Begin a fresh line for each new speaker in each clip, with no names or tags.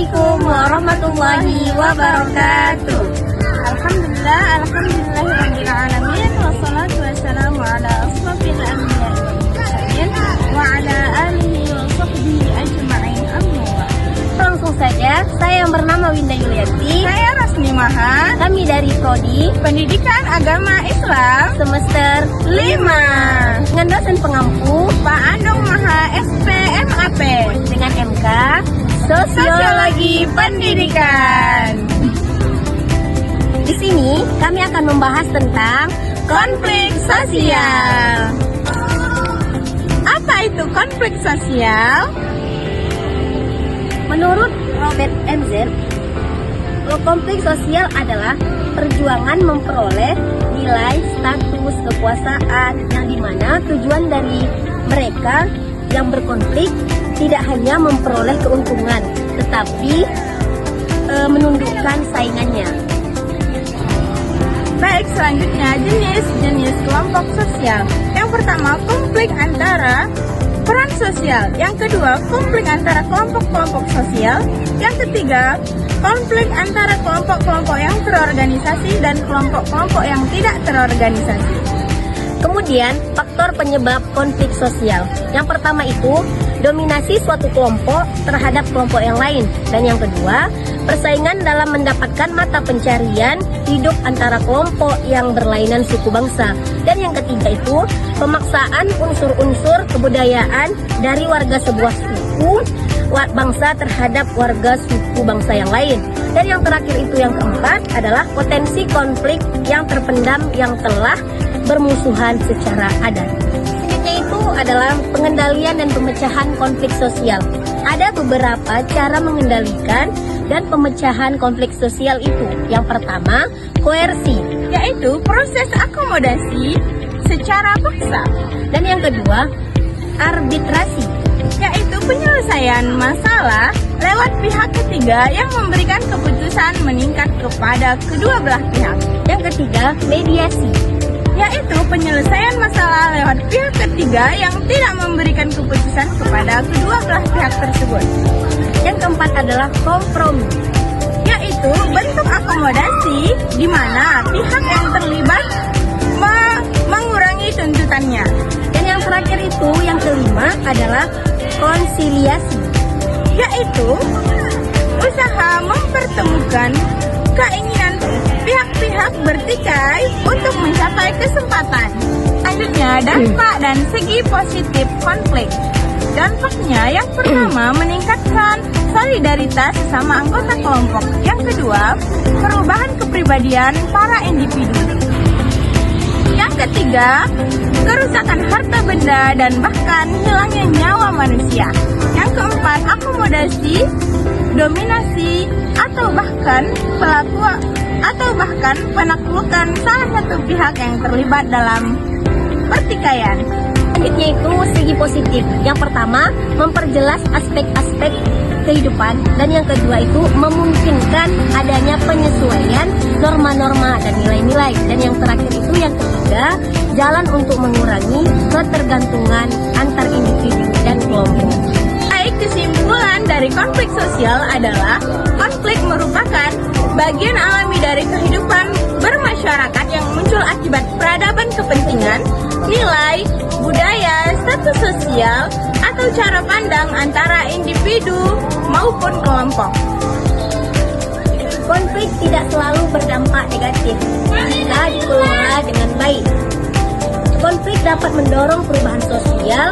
Assalamualaikum warahmatullahi wabarakatuh.
Alhamdulillahirrahmanirrahim. Wassalatu wassalamu ala asrafil anbiya'i wal mursalin wa ala alihi wa sahbihi ajma'in.
Langsung saja, saya yang bernama Winda Yulianti.
Saya Rasmi Maha.
Kami dari Prodi
Pendidikan Agama Islam
semester 5 dengan dosen pengampu
Pak Andong Maha SPMAP
dengan MK
Sosiologi Pendidikan.
Di sini kami akan membahas tentang
Konflik sosial. Apa itu konflik sosial?
Menurut Robert MZ, konflik sosial adalah perjuangan memperoleh nilai, status, kekuasaan yang dimana tujuan dari mereka yang berkonflik tidak hanya memperoleh keuntungan, tetapi menundukkan saingannya.
Baik, selanjutnya jenis kelompok sosial. Yang pertama, konflik antara peran sosial. Yang kedua, konflik antara kelompok-kelompok sosial. Yang ketiga, konflik antara kelompok-kelompok yang terorganisasi dan kelompok-kelompok yang tidak terorganisasi.
Kemudian, faktor penyebab konflik sosial. Yang pertama itu, dominasi suatu kelompok terhadap kelompok yang lain. Dan yang kedua, persaingan dalam mendapatkan mata pencarian hidup antara kelompok yang berlainan suku bangsa. Dan yang ketiga itu, pemaksaan unsur-unsur kebudayaan dari warga sebuah suku bangsa terhadap warga suku bangsa yang lain. Dan yang terakhir itu, yang keempat adalah potensi konflik yang terpendam yang telah bermusuhan secara adat. Selanjutnya itu adalah pengendalian dan pemecahan konflik sosial. Ada beberapa cara mengendalikan dan pemecahan konflik sosial itu. Yang pertama, koersi,
yaitu proses akomodasi secara paksa.
Dan yang kedua, arbitrasi,
yaitu penyelesaian masalah lewat pihak ketiga yang memberikan keputusan meningkat kepada kedua belah pihak.
Yang ketiga, mediasi,
yaitu penyelesaian masalah lewat pihak ketiga yang tidak memberikan keputusan kepada kedua belah pihak tersebut.
Yang keempat adalah kompromi,
yaitu bentuk akomodasi di mana pihak yang terlibat mengurangi tuntutannya.
Dan yang terakhir itu, yang kelima adalah konsiliasi,
yaitu usaha mempertemukan keinginan pihak-pihak bertikai untuk mencapai kesempatan. Selanjutnya, dampak dan segi positif konflik. Dampaknya yang pertama, meningkatkan solidaritas sesama anggota kelompok. Yang kedua, perubahan kepribadian para individu. Yang ketiga, kerusakan harta benda dan bahkan hilangnya nyawa manusia. Yang keempat, akomodasi, dominasi atau bahkan penaklukan salah satu pihak yang terlibat dalam pertikaian.
Selanjutnya itu segi positif. Yang pertama, memperjelas aspek-aspek kehidupan. Dan yang kedua itu memungkinkan adanya penyesuaian norma-norma dan nilai-nilai. Dan yang terakhir itu, yang ketiga, jalan untuk mengurangi ketergantungan antar individu dan kelompok.
Baik, kesimpulan dari konflik sosial adalah konflik merupakan bagian alami dari kehidupan bermasyarakat yang muncul akibat peradaban kepentingan, nilai, budaya, status sosial, atau cara pandang antara individu maupun kelompok.
Konflik tidak selalu berdampak negatif jika dikelola dengan baik. Konflik dapat mendorong perubahan sosial,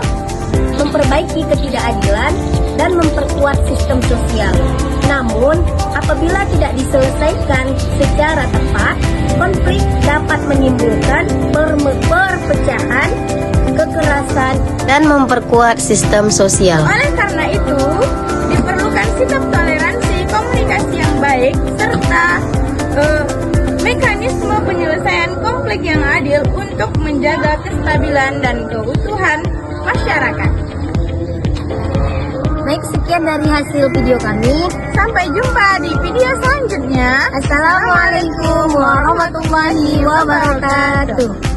memperbaiki ketidakadilan, dan memperkuat sistem sosial. Namun, apabila tidak diselesaikan secara tepat, konflik dapat menimbulkan perpecahan, kekerasan, dan memperkuat sistem sosial.
Oleh karena itu, diperlukan sikap toleransi, komunikasi yang baik, serta mekanisme penyelesaian konflik yang adil untuk menjaga kestabilan dan keutuhan masyarakat.
Baik, sekian dari hasil video kami.
Sampai jumpa di video selanjutnya.
Assalamualaikum warahmatullahi wabarakatuh.